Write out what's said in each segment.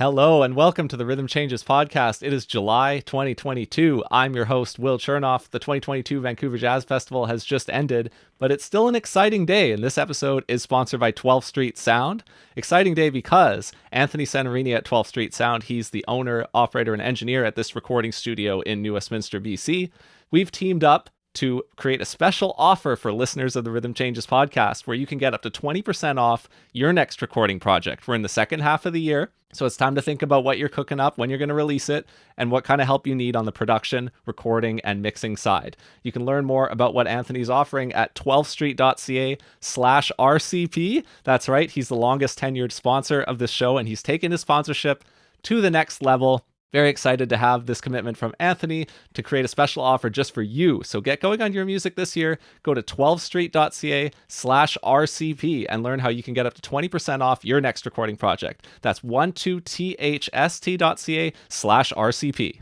Hello and welcome to the Rhythm Changes podcast. It is July 2022. I'm your host, Will Chernoff. The 2022 Vancouver Jazz Festival has just ended, but it's still an exciting day, and this episode is sponsored by 12th Street Sound. Exciting day because Anthony Senarini at 12th Street Sound, he's the owner, operator, and engineer at this recording studio in New Westminster, BC. We've teamed up to create a special offer for listeners of the Rhythm Changes podcast where you can get up to 20% off your next recording project. We're in the second half of the year, so it's time to think about what you're cooking up, when you're going to release it, and what kind of help you need on the production, recording, and mixing side. You can learn more about what Anthony's offering at 12thstreet.ca/RCP. That's right, he's the longest tenured sponsor of this show, and he's taken his sponsorship to the next level. Very excited to have this commitment from Anthony to create a special offer just for you. So get going on your music this year. Go to 12thstreet.ca/RCP and learn how you can get up to 20% off your next recording project. That's 12thst.ca/RCP.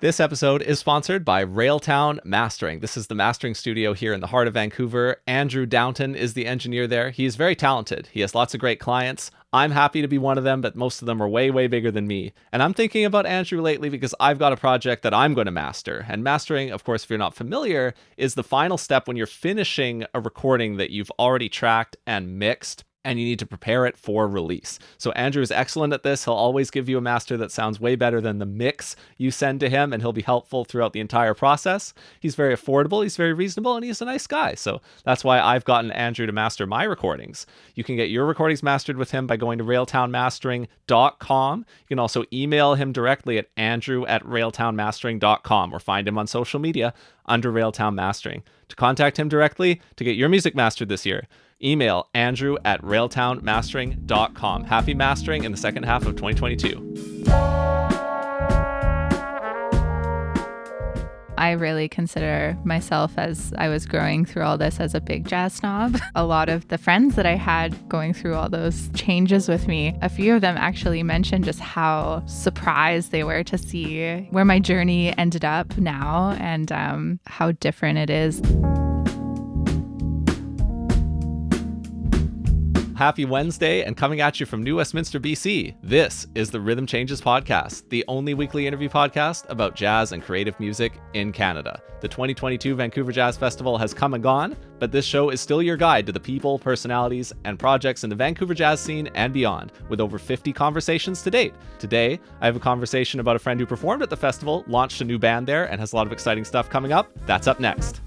This episode is sponsored by Railtown Mastering. This is the mastering studio here in the heart of Vancouver. Andrew Downton is the engineer there. He is very talented. He has lots of great clients. I'm happy to be one of them, but most of them are way, way bigger than me. And I'm thinking about Andrew lately because I've got a project that I'm going to master. And mastering, of course, if you're not familiar, is the final step when you're finishing a recording that you've already tracked and mixed, and you need to prepare it for release. So Andrew is excellent at this. He'll always give you a master that sounds way better than the mix you send to him, and he'll be helpful throughout the entire process. He's very affordable, he's very reasonable, and he's a nice guy. So that's why I've gotten Andrew to master my recordings. You can get your recordings mastered with him by going to railtownmastering.com. You can also email him directly at andrew@railtownmastering.com or find him on social media under Railtown Mastering. To contact him directly to get your music mastered this year, email andrew@railtownmastering.com. Happy mastering in the second half of 2022. I really consider myself, as I was growing through all this, as a big jazz snob. A lot of the friends that I had going through all those changes with me, a few of them actually mentioned just how surprised they were to see where my journey ended up now and how different it is. Happy Wednesday, and coming at you from New Westminster, BC, this is the Rhythm Changes podcast, the only weekly interview podcast about jazz and creative music in Canada. The 2022 Vancouver Jazz Festival has come and gone, but this show is still your guide to the people, personalities, and projects in the Vancouver jazz scene and beyond, with over 50 conversations to date. Today, I have a conversation about a friend who performed at the festival, launched a new band there, and has a lot of exciting stuff coming up. That's up next.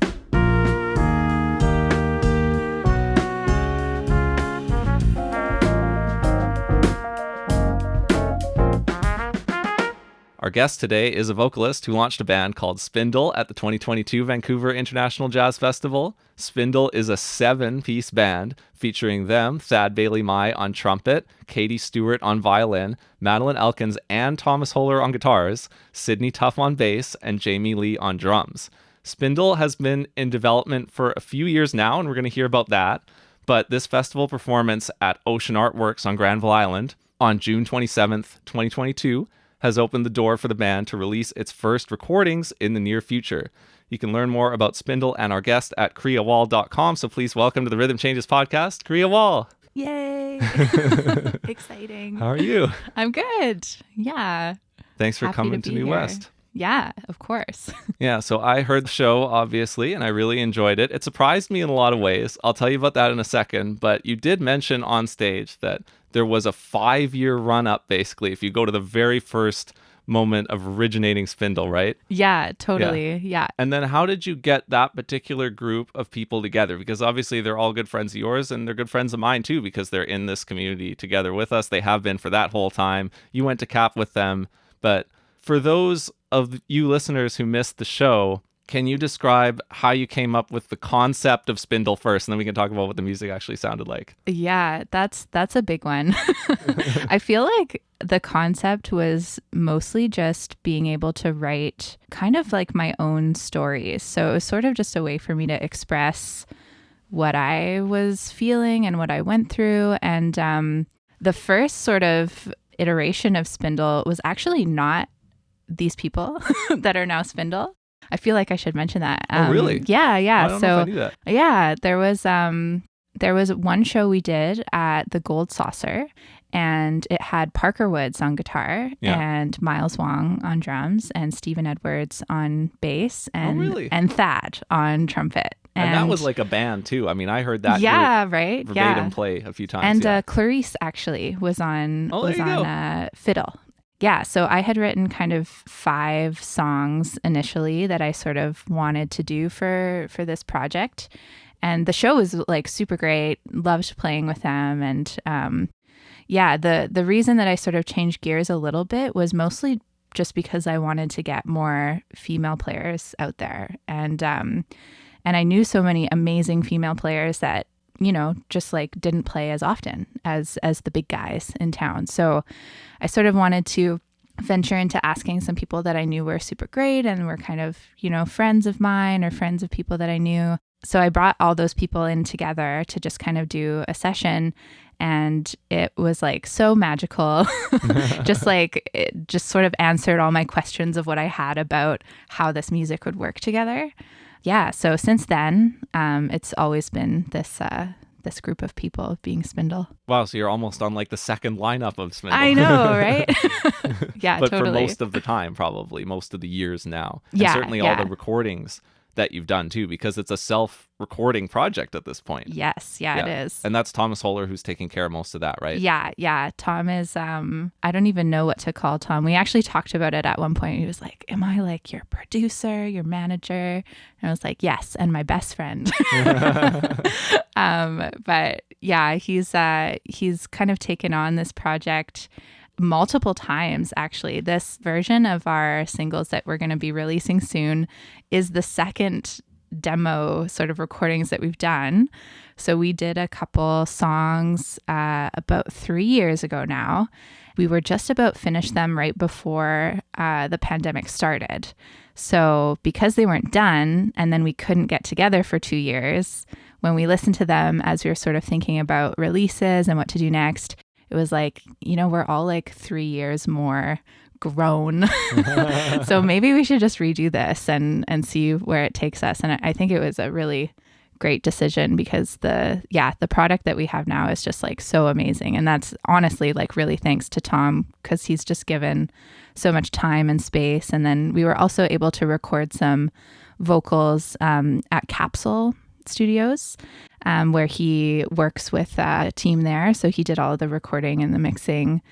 Our guest today is a vocalist who launched a band called Spindle at the 2022 Vancouver International Jazz Festival. Spindle is a 7-piece band featuring them, Thad Bailey-Mai on trumpet, Katie Stewart on violin, Madeline Elkins and Thomas Holler on guitars, Sydney Tuff on bass, and Jamie Lee on drums. Spindle has been in development for a few years now, and we're going to hear about that. But this festival performance at Ocean Artworks on Granville Island on June 27th, 2022, has opened the door for the band to release its first recordings in the near future. You can learn more about Spindle and our guest at kriawall.com, so please welcome to the Rhythm Changes podcast, Kria Wall. Yay! Exciting. How are you? I'm good. Yeah. Thanks for Happy coming to to be New here. West. Yeah, of course. Yeah, so I heard the show, obviously, and I really enjoyed it. It surprised me in a lot of ways. I'll tell you about that in a second, but you did mention on stage that there was a 5-year run-up, basically, if you go to the very first moment of originating Spindle, right? Yeah, totally. Yeah. And then how did you get that particular group of people together? Because obviously they're all good friends of yours, and they're good friends of mine too, because they're in this community together with us. They have been for that whole time. You went to CAP with them, but for those of you listeners who missed the show, can you describe how you came up with the concept of Spindle first, and then we can talk about what the music actually sounded like? Yeah, that's a big one. I feel like the concept was mostly just being able to write kind of like my own stories. So it was sort of just a way for me to express what I was feeling and what I went through. And the first sort of iteration of Spindle was actually not these people that are now Spindle. I feel like I should mention that. Oh, really? Yeah. I don't know if I knew that. Yeah, there was one show we did at the Gold Saucer, And it had Parker Woods on guitar and Miles Wong on drums and Stephen Edwards on bass and Thad on trumpet. And that was like a band too. I mean, I heard that verbatim play a few times. And Clarice actually was on fiddle. Yeah, so I had written kind of 5 songs initially that I sort of wanted to do for this project. And the show was like super great. Loved playing with them. And the reason that I sort of changed gears a little bit was mostly just because I wanted to get more female players out there. And I knew so many amazing female players that, you know, just like didn't play as often as the big guys in town. So I sort of wanted to venture into asking some people that I knew were super great and were kind of, you know, friends of mine or friends of people that I knew. So I brought all those people in together to just kind of do a session. And it was like so magical. Just like it just sort of answered all my questions of what I had about how this music would work together. Yeah. So since then, it's always been this group of people being Spindle. Wow. So you're almost on like the second lineup of Spindle. I know, right? Yeah, but totally. For most of the time, probably most of the years now. And certainly all the recordings that you've done too, because it's a self-recording project at this point. Yes, it is. And that's Thomas Holler who's taking care of most of that, right? Yeah. Tom is, I don't even know what to call Tom. We actually talked about it at one point. He was like, am I like your producer, your manager? And I was like, yes, and my best friend. But yeah, he's kind of taken on this project multiple times, actually. This version of our singles that we're going to be releasing soon is the second demo sort of recordings that we've done. So we did a couple songs about 3 years ago now. We were just about finished them right before the pandemic started. So because they weren't done and then we couldn't get together for 2 years, when we listened to them as we were sort of thinking about releases and what to do next, it was like, you know, we're all like 3 years more grown. So maybe we should just redo this and see where it takes us. And I think it was a really great decision because the product that we have now is just like so amazing. And that's honestly like really thanks to Tom because he's just given so much time and space. And then we were also able to record some vocals at Capsule Studios, where he works with a team there. So he did all of the recording and the mixing.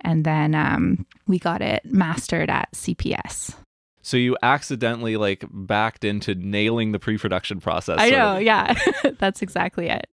And then we got it mastered at CPS. So you accidentally like backed into nailing the pre-production process. I know, yeah. That's exactly it.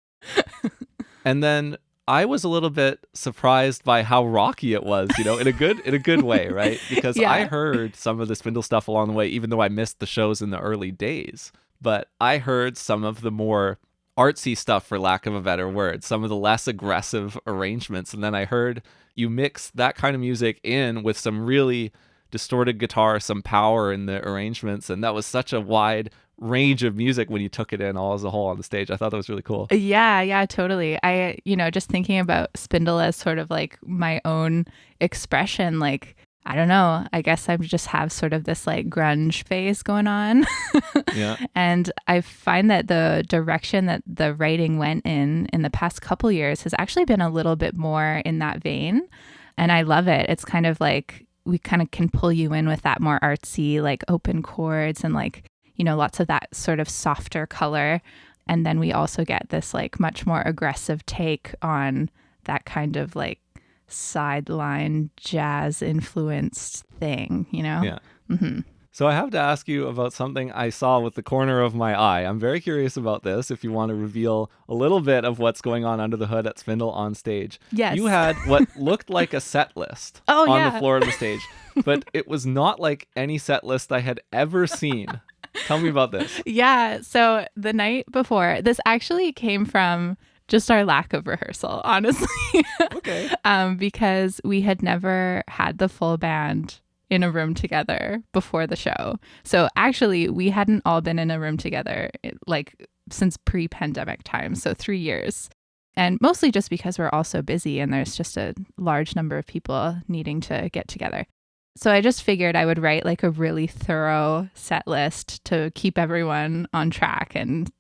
And then I was a little bit surprised by how rocky it was, you know, in a good way, right? Because I heard some of the Spindle stuff along the way, even though I missed the shows in the early days. But I heard some of the more artsy stuff, for lack of a better word, some of the less aggressive arrangements. And then I heard you mix that kind of music in with some really distorted guitar, some power in the arrangements. And that was such a wide range of music when you took it in all as a whole on the stage. I thought that was really cool. Yeah, totally. I, just thinking about Spindle as sort of like my own expression, like, I don't know. I guess I just have sort of this like grunge phase going on. Yeah. And I find that the direction that the writing went in the past couple years has actually been a little bit more in that vein. And I love it. It's kind of like we kind of can pull you in with that more artsy, like open chords and like, lots of that sort of softer color. And then we also get this like much more aggressive take on that kind of like sideline jazz influenced thing, Yeah. Mm-hmm. So I have to ask you about something I saw with the corner of my eye. I'm very curious about this. If you want to reveal a little bit of what's going on under the hood at Spindle on stage. Yes. You had what looked like a set list on the floor of the stage, but it was not like any set list I had ever seen. Tell me about this. Yeah. So the night before, this actually came from just our lack of rehearsal, honestly. Okay. Because we had never had the full band in a room together before the show. So actually, we hadn't all been in a room together like since pre-pandemic times, so 3 years. And mostly just because we're all so busy and there's just a large number of people needing to get together. So I just figured I would write like a really thorough set list to keep everyone on track. And,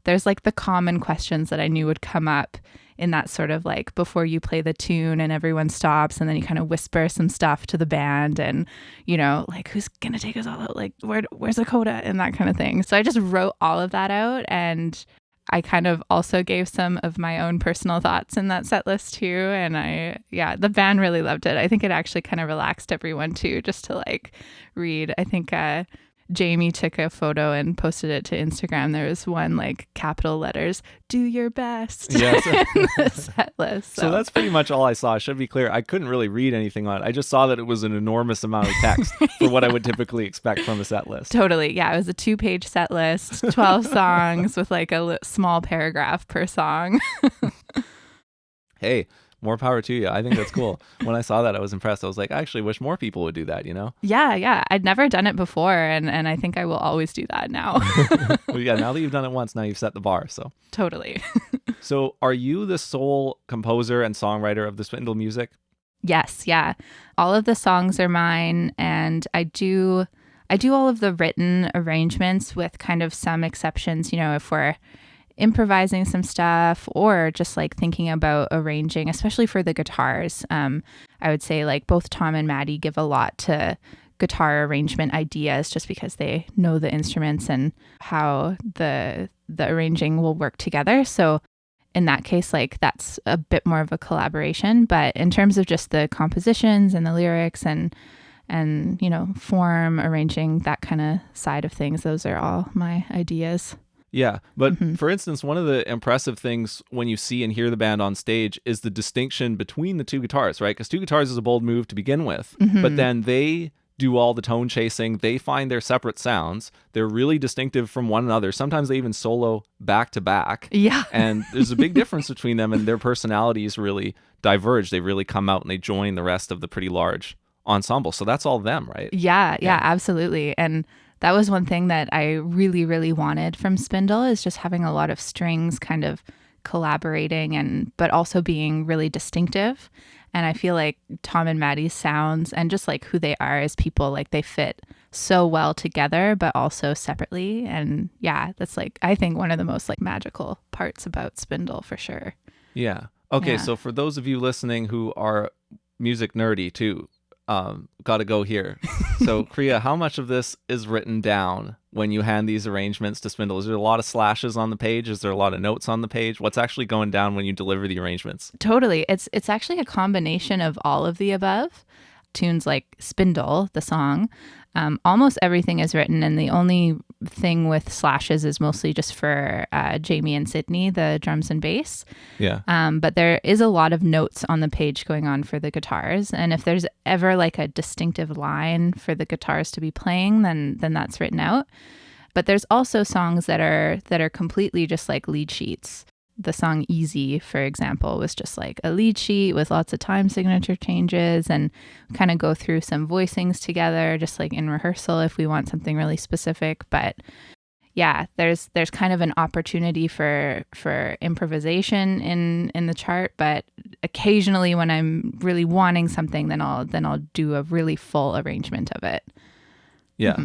there's like the common questions that I knew would come up in that sort of like before you play the tune and everyone stops and then you kind of whisper some stuff to the band and, you know, like who's going to take us all out? Like where's the coda and that kind of thing. So I just wrote all of that out, and I kind of also gave some of my own personal thoughts in that set list too. And the band really loved it. I think it actually kind of relaxed everyone too, just to like read. I think Jamie took a photo and posted it to Instagram. There was one like capital letters, "Do your best," Yes. in the set list. So that's pretty much all I saw. It should be clear. I couldn't really read anything on it. I just saw that it was an enormous amount of text for what I would typically expect from a set list. Totally. Yeah. It was a 2-page set list, 12 songs with like a small paragraph per song. Hey, more power to you. I think that's cool. When I saw that, I was impressed. I was like, I actually wish more people would do that, you know? Yeah. I'd never done it before. And I think I will always do that now. Well, yeah, now that you've done it once, now you've set the bar. So Totally. So are you the sole composer and songwriter of the Spindle music? Yes. Yeah. All of the songs are mine. And I do all of the written arrangements with kind of some exceptions, you know, if we're improvising some stuff or just like thinking about arranging, especially for the guitars. I would say like both Tom and Maddie give a lot to guitar arrangement ideas just because they know the instruments and how the arranging will work together. So in that case, like that's a bit more of a collaboration. But in terms of just the compositions and the lyrics and you know, form, arranging, that kind of side of things, those are all my ideas. Yeah, but for instance, one of the impressive things when you see and hear the band on stage is the distinction between the two guitars, right? Because two guitars is a bold move to begin with, but then they do all the tone chasing. They find their separate sounds. They're really distinctive from one another. Sometimes they even solo back to back. Yeah. And there's a big difference between them, and their personalities really diverge. They really come out and they join the rest of the pretty large ensemble. So that's all them, right? Yeah, absolutely. And that was one thing that I really, really wanted from Spindle, is just having a lot of strings kind of collaborating but also being really distinctive. And I feel like Tom and Maddie's sounds and just like who they are as people, like they fit so well together, but also separately. And yeah, that's like, I think one of the most like magical parts about Spindle for sure. Yeah. Okay. Yeah. So for those of you listening who are music nerdy too, got to go here. So Kria, how much of this is written down when you hand these arrangements to Spindle? Is there a lot of slashes on the page? Is there a lot of notes on the page? What's actually going down when you deliver the arrangements? Totally. It's actually a combination of all of the above. Tunes like Spindle, the song, almost everything is written, and the only thing with slashes is mostly just for Jamie and Sydney, the drums and bass. Yeah. But there is a lot of notes on the page going on for the guitars, and if there's ever like a distinctive line for the guitars to be playing, then that's written out. But there's also songs that are completely just like lead sheets. The song Easy, for example, was just like a lead sheet with lots of time signature changes, and kind of go through some voicings together, just like in rehearsal if we want something really specific. But yeah, there's kind of an opportunity for improvisation in the chart, but occasionally when I'm really wanting something, then I'll do a really full arrangement of it. Yeah.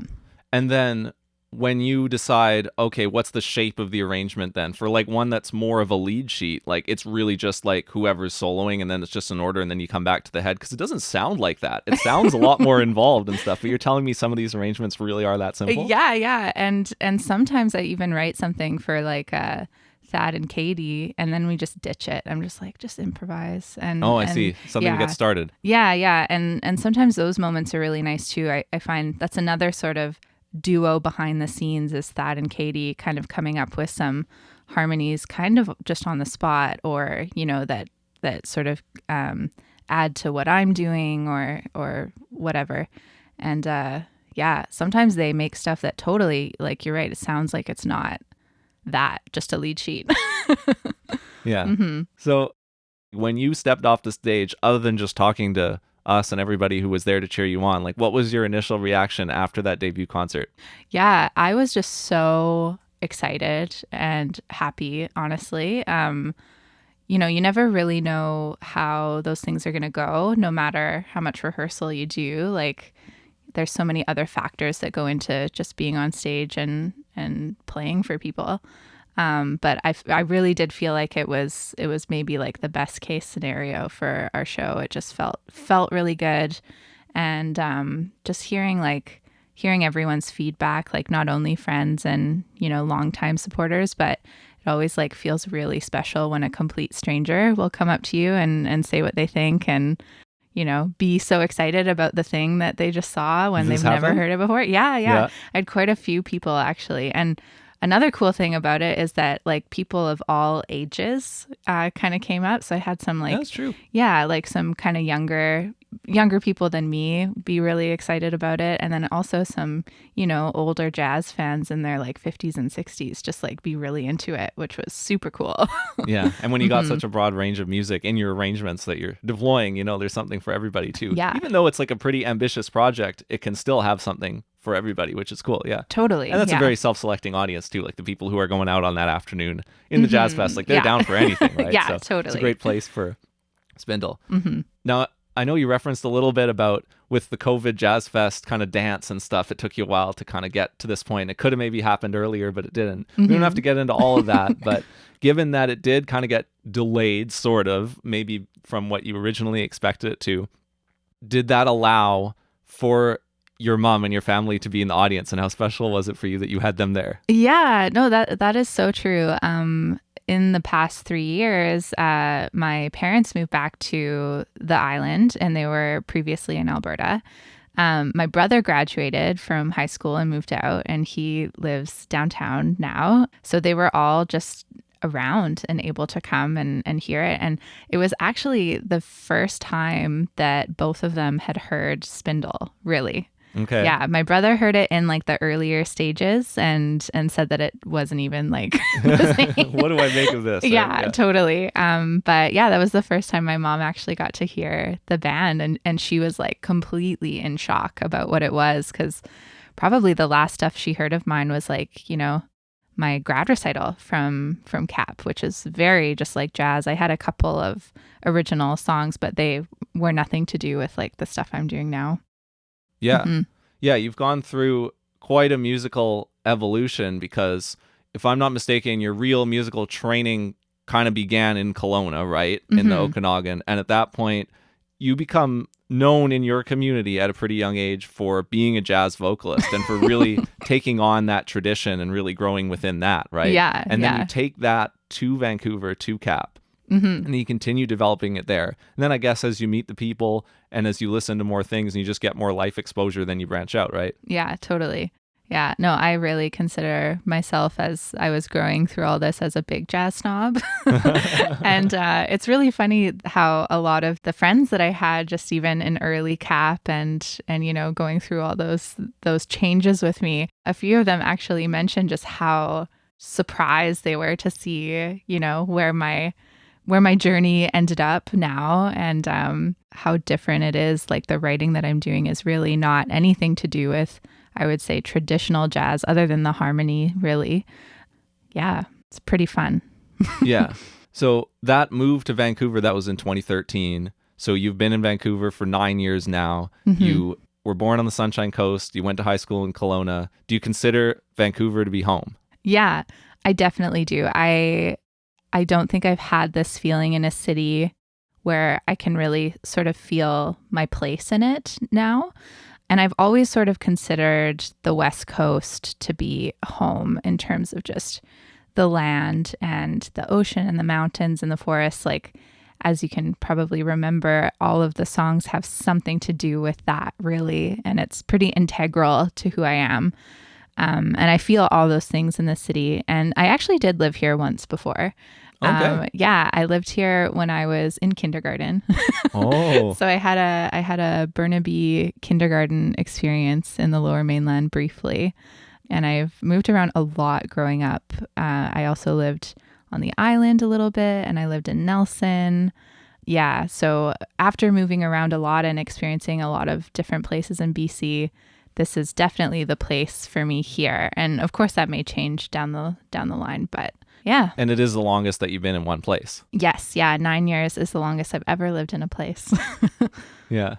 And then when you decide, okay, what's the shape of the arrangement then? For like one that's more of a lead sheet, like it's really just like whoever's soloing and then it's just an order and then you come back to the head, because it doesn't sound like that. It sounds a lot more involved and stuff, but you're telling me some of these arrangements really are that simple? Yeah. And sometimes I even write something for like Thad and Katie, and then we just ditch it. I'm just like, just improvise. I see. Something to get started. Yeah. And sometimes those moments are really nice too. I find that's another sort of duo behind the scenes, is Thad and Katie kind of coming up with some harmonies kind of just on the spot, or you know, that sort of add to what I'm doing or whatever. And sometimes they make stuff that totally, like, you're right, it sounds like it's not that, just a lead sheet. Yeah. So when you stepped off the stage, other than just talking to us and everybody who was there to cheer you on, like, what was your initial reaction after that debut concert? Yeah, I was just so excited and happy, honestly. You know, you never really know how those things are going to go, no matter how much rehearsal you do. Like, there's so many other factors that go into just being on stage and playing for people. But I really did feel like it was maybe like the best case scenario for our show. It just felt really good, and just hearing everyone's feedback, like not only friends and longtime supporters, but it always like feels really special when a complete stranger will come up to you and say what they think and be so excited about the thing that they just saw when they've never heard it before. Yeah. I had quite a few people actually. And another cool thing about it is that like people of all ages kind of came up. So I had some like, that's true. Yeah, like some kind of younger people than me be really excited about it. And then also some, older jazz fans in their like 50s and 60s just like be really into it, which was super cool. Yeah. And when you got such a broad range of music in your arrangements that you're deploying, there's something for everybody too. Yeah. Even though it's like a pretty ambitious project, it can still have something for everybody, which is cool. Yeah. Totally. And that's a very self-selecting audience too. Like the people who are going out on that afternoon in the Jazz Fest, like they're down for anything, right? Yeah, so totally. It's a great place for Spindle. Now, I know you referenced a little bit about with the COVID Jazz Fest kind of dance and stuff, it took you a while to kind of get to this point. It could have maybe happened earlier, but it didn't. We don't have to get into all of that, but given that it did kind of get delayed, sort of, maybe from what you originally expected it to, did that allow for your mom and your family to be in the audience, and how special was it for you that you had them there? Yeah, no, that is so true. In the past 3 years, my parents moved back to the island, and they were previously in Alberta. My brother graduated from high school and moved out, and he lives downtown now. So they were all just around and able to come and hear it. And it was actually the first time that both of them had heard Spindle, really. Okay. Yeah, my brother heard it in like the earlier stages and said that it wasn't even like what do I make of this? Yeah, totally. But yeah, that was the first time my mom actually got to hear the band, and she was like completely in shock about what it was, because probably the last stuff she heard of mine was like, my grad recital from CAP, which is very just like jazz. I had a couple of original songs, but they were nothing to do with like the stuff I'm doing now. Yeah. Yeah, you've gone through quite a musical evolution, because if I'm not mistaken, your real musical training kind of began in Kelowna, right? In the Okanagan. And at that point, you become known in your community at a pretty young age for being a jazz vocalist and for really taking on that tradition and really growing within that, right? Yeah. And then you take that to Vancouver, to CAP. And you continue developing it there. And then I guess as you meet the people and as you listen to more things and you just get more life exposure, then you branch out, right? Yeah, totally. Yeah, no, I really consider myself, as I was growing through all this, as a big jazz snob. And it's really funny how a lot of the friends that I had just even in early CAP and going through all those changes with me, a few of them actually mentioned just how surprised they were to see, where my journey ended up now, and how different it is. Like the writing that I'm doing is really not anything to do with, I would say, traditional jazz, other than the harmony, really. Yeah, it's pretty fun. Yeah. So that move to Vancouver, that was in 2013. So you've been in Vancouver for 9 years now. You were born on the Sunshine Coast. You went to high school in Kelowna. Do you consider Vancouver to be home? Yeah, I definitely do. I don't think I've had this feeling in a city where I can really sort of feel my place in it now. And I've always sort of considered the West Coast to be home in terms of just the land and the ocean and the mountains and the forests. Like, as you can probably remember, all of the songs have something to do with that, really. And it's pretty integral to who I am. And I feel all those things in the city. And I actually did live here once before. Okay. Yeah, I lived here when I was in kindergarten. Oh. So I had a Burnaby kindergarten experience in the Lower Mainland briefly. And I've moved around a lot growing up. I also lived on the island a little bit, and I lived in Nelson. Yeah, so after moving around a lot and experiencing a lot of different places in BC, this is definitely the place for me here. And of course that may change down the line, but yeah. And it is the longest that you've been in one place. Yes. Yeah. 9 years is the longest I've ever lived in a place. Yeah.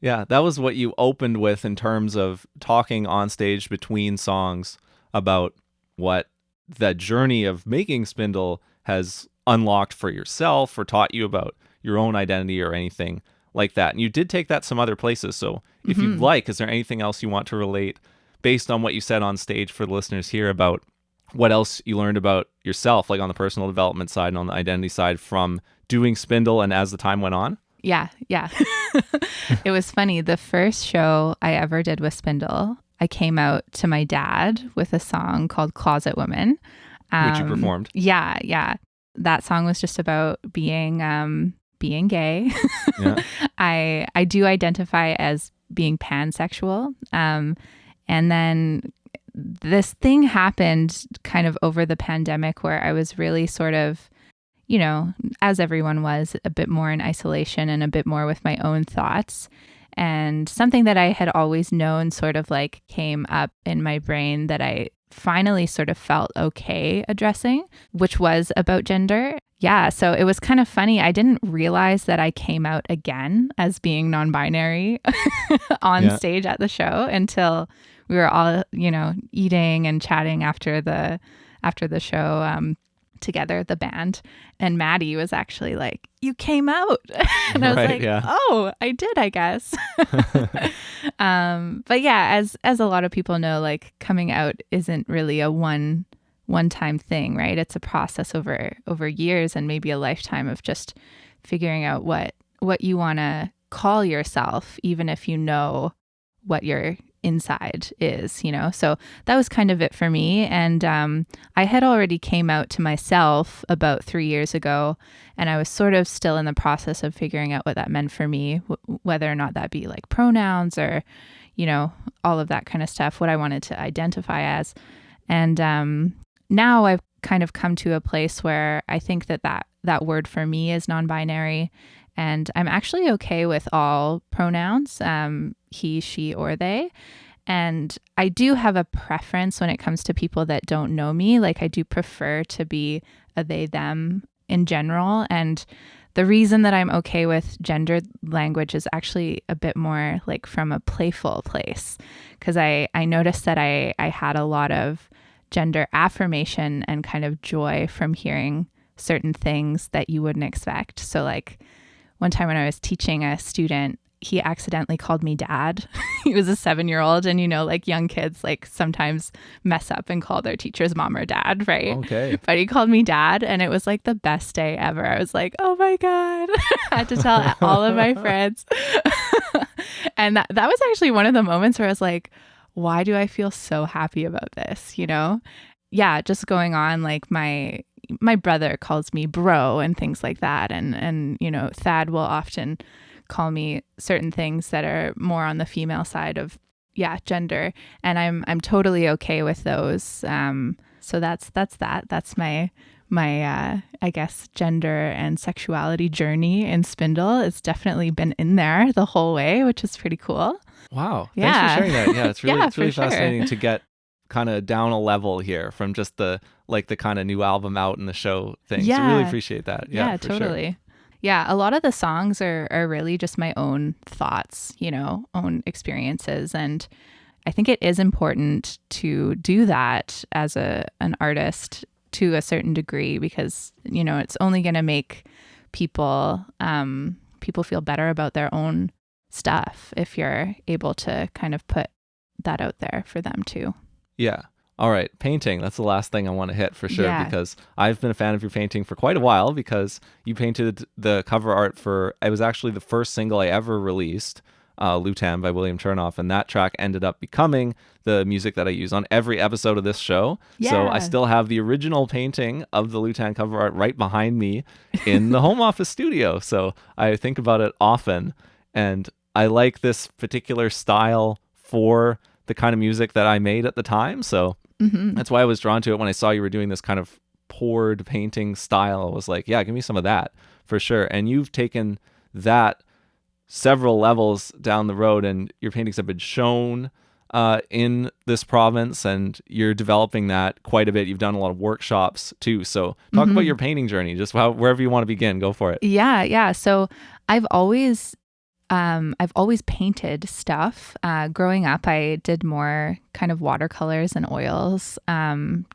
Yeah. That was what you opened with in terms of talking on stage between songs about what the journey of making Spindle has unlocked for yourself or taught you about your own identity or anything like that. And you did take that some other places. So if you'd like, is there anything else you want to relate based on what you said on stage for the listeners here about what else you learned about yourself, like on the personal development side and on the identity side from doing Spindle and as the time went on? Yeah. It was funny. The first show I ever did with Spindle, I came out to my dad with a song called Closet Woman. Which you performed. Yeah. That song was just about being gay. Yeah. I do identify as being pansexual. And then this thing happened kind of over the pandemic where I was really sort of, as everyone was, a bit more in isolation and a bit more with my own thoughts. And something that I had always known sort of like came up in my brain that I finally sort of felt okay addressing, which was about gender. Yeah, so it was kind of funny. I didn't realize that I came out again as being non-binary on stage at the show until we were all, eating and chatting after the show together, the band. And Maddie was actually like, "You came out." And I was like, "Oh, I did, I guess." But yeah, as a lot of people know, like coming out isn't really a one-time thing, right? It's a process over years and maybe a lifetime of just figuring out what you want to call yourself, even if you know what your inside is, so that was kind of it for me. And I had already came out to myself about 3 years ago, and I was sort of still in the process of figuring out what that meant for me, whether or not that be like pronouns or all of that kind of stuff, what I wanted to identify as. And now I've kind of come to a place where I think that word for me is non-binary. And I'm actually okay with all pronouns, he, she, or they. And I do have a preference when it comes to people that don't know me. Like I do prefer to be a they, them in general. And the reason that I'm okay with gendered language is actually a bit more like from a playful place. Because I noticed that I had a lot of gender affirmation and kind of joy from hearing certain things that you wouldn't expect. So like, one time when I was teaching a student, he accidentally called me dad. He was a 7-year-old, and like young kids like sometimes mess up and call their teachers mom or dad, right? Okay. But he called me dad, and it was like the best day ever. I was like, oh my God. I had to tell all of my friends. And that was actually one of the moments where I was like, why do I feel so happy about this? Yeah, just going on like my brother calls me bro and things like that. And Thad will often call me certain things that are more on the female side of, gender. And I'm totally okay with those. So that's that. That's my I guess gender and sexuality journey in Spindle. It's definitely been in there the whole way, which is pretty cool. Wow. Yeah. Thanks for sharing that. Yeah, it's really, Yeah, it's really for sure. fascinating to get kind of down a level here from just the kind of new album out and the show thing. So really appreciate that. Yeah, for totally. Sure. Yeah, a lot of the songs are really just my own thoughts, own experiences. And I think it is important to do that as an artist to a certain degree, because, it's only going to make people feel better about their own stuff if you're able to kind of put that out there for them too. Yeah. All right. Painting. That's the last thing I want to hit for sure, Yeah. because I've been a fan of your painting for quite a while, because you painted the cover art for, it was actually the first single I ever released, Lutan by William Chernoff. And that track ended up becoming the music that I use on every episode of this show. Yeah. So I still have the original painting of the Lutan cover art right behind me in the home office studio. So I think about it often. And I like this particular style for the kind of music that I made at the time. So that's why I was drawn to it when I saw you were doing this kind of poured painting style. I was like, yeah, give me some of that for sure. And you've taken that several levels down the road, and your paintings have been shown in this province, and you're developing that quite a bit. You've done a lot of workshops too. So talk about your painting journey, just wherever you want to begin, go for it. Yeah. So I've always I've always painted stuff. Growing up, I did more kind of watercolors and oils,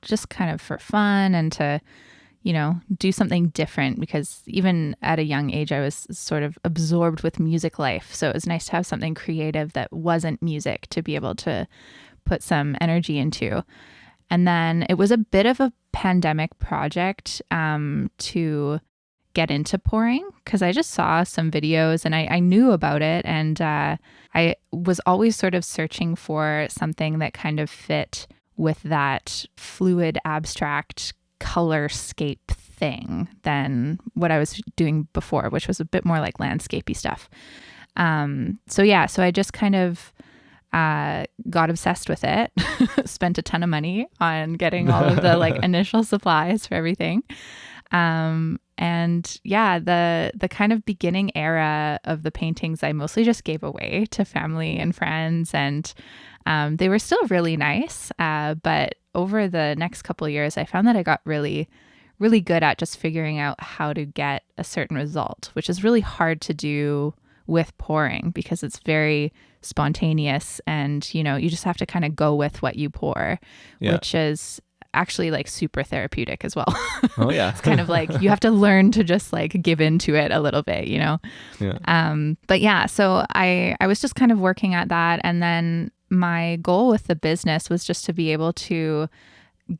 just kind of for fun and to, do something different, because even at a young age, I was sort of absorbed with music life. So it was nice to have something creative that wasn't music to be able to put some energy into. And then it was a bit of a pandemic project to get into pouring, because I just saw some videos and I knew about it. And I was always sort of searching for something that kind of fit with that fluid, abstract colorscape thing than what I was doing before, which was a bit more like landscapey stuff. So I just kind of got obsessed with it, spent a ton of money on getting all of the like initial supplies for everything. The kind of beginning era of the paintings I mostly just gave away to family and friends, and they were still really nice. But over the next couple of years, I found that I got really, really good at just figuring out how to get a certain result, which is really hard to do with pouring because it's very spontaneous, and you just have to kind of go with what you pour, which is actually like super therapeutic as well. Oh yeah. It's kind of like you have to learn to just like give into it a little bit, Yeah. So I was just kind of working at that, and then my goal with the business was just to be able to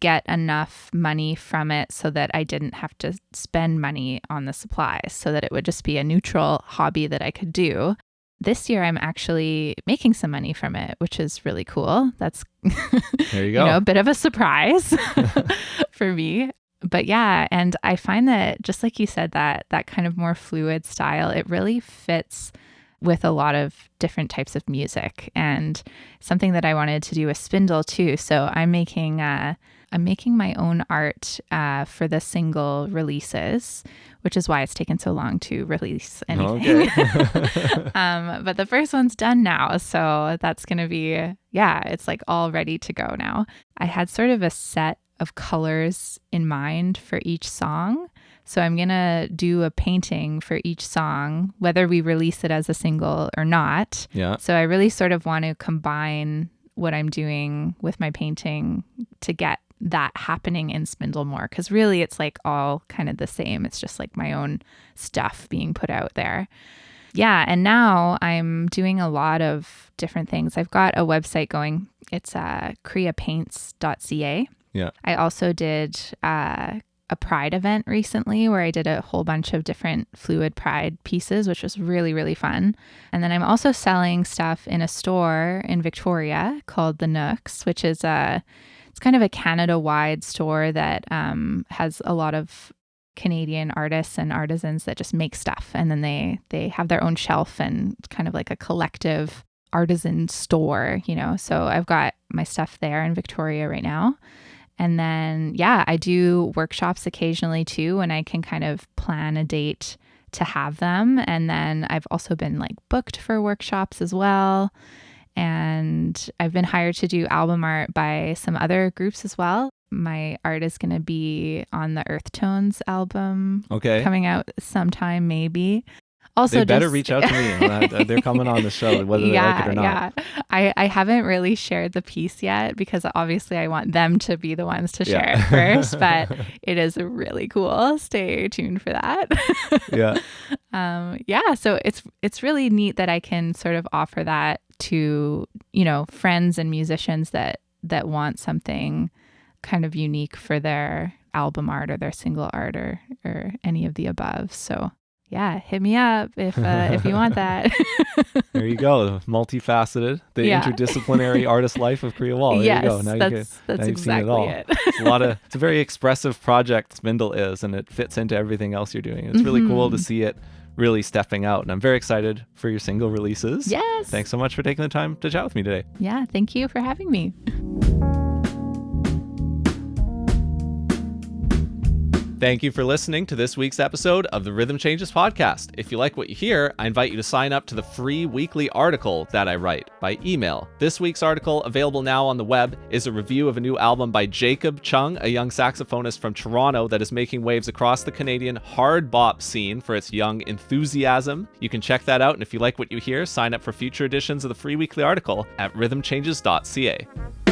get enough money from it so that I didn't have to spend money on the supplies, so that it would just be a neutral hobby that I could do. This year, I'm actually making some money from it, which is really cool. That's there you go. a bit of a surprise for me. But yeah, and I find that just like you said, that kind of more fluid style, it really fits with a lot of different types of music, and something that I wanted to do with Spindle too. So I'm making my own art for the single releases, which is why it's taken so long to release anything. Okay. But the first one's done now, so that's going to be, it's like all ready to go now. I had sort of a set of colors in mind for each song. So I'm going to do a painting for each song, whether we release it as a single or not. Yeah. So I really sort of want to combine what I'm doing with my painting to get that happening in Spindle more, because really it's like all kind of the same. It's just like my own stuff being put out there. Yeah. And now I'm doing a lot of different things. I've got a website going. It's kriapaints.ca. Yeah. I also did a Pride event recently where I did a whole bunch of different fluid Pride pieces, which was really, really fun. And then I'm also selling stuff in a store in Victoria called The Nooks, which is it's kind of a Canada-wide store that has a lot of Canadian artists and artisans that just make stuff. And then they have their own shelf, and it's kind of like a collective artisan store, So I've got my stuff there in Victoria right now. And then, I do workshops occasionally too, when I can kind of plan a date to have them. And then I've also been like booked for workshops as well. And I've been hired to do album art by some other groups as well. My art is going to be on the Earth Tones album coming out sometime, maybe. Also, they better reach out to me. They're coming on the show, whether they like it or not. Yeah. I haven't really shared the piece yet, because obviously I want them to be the ones to share it first, but it is really cool. Stay tuned for that. So it's really neat that I can sort of offer that to, friends and musicians that want something kind of unique for their album art or their single art or any of the above. So hit me up if you want that. There you go. Multifaceted. The interdisciplinary artist life of Kria Wall. There you go. Now that's you've exactly seen it all. It's a very expressive project, Spindle is, and it fits into everything else you're doing. It's really cool to see it really stepping out. And I'm very excited for your single releases. Yes. Thanks so much for taking the time to chat with me today. Yeah, thank you for having me. Thank you for listening to this week's episode of the Rhythm Changes podcast. If you like what you hear, I invite you to sign up to the free weekly article that I write by email. This week's article, available now on the web, is a review of a new album by Jacob Chung, a young saxophonist from Toronto that is making waves across the Canadian hard bop scene for its young enthusiasm. You can check that out, and if you like what you hear, sign up for future editions of the free weekly article at rhythmchanges.ca.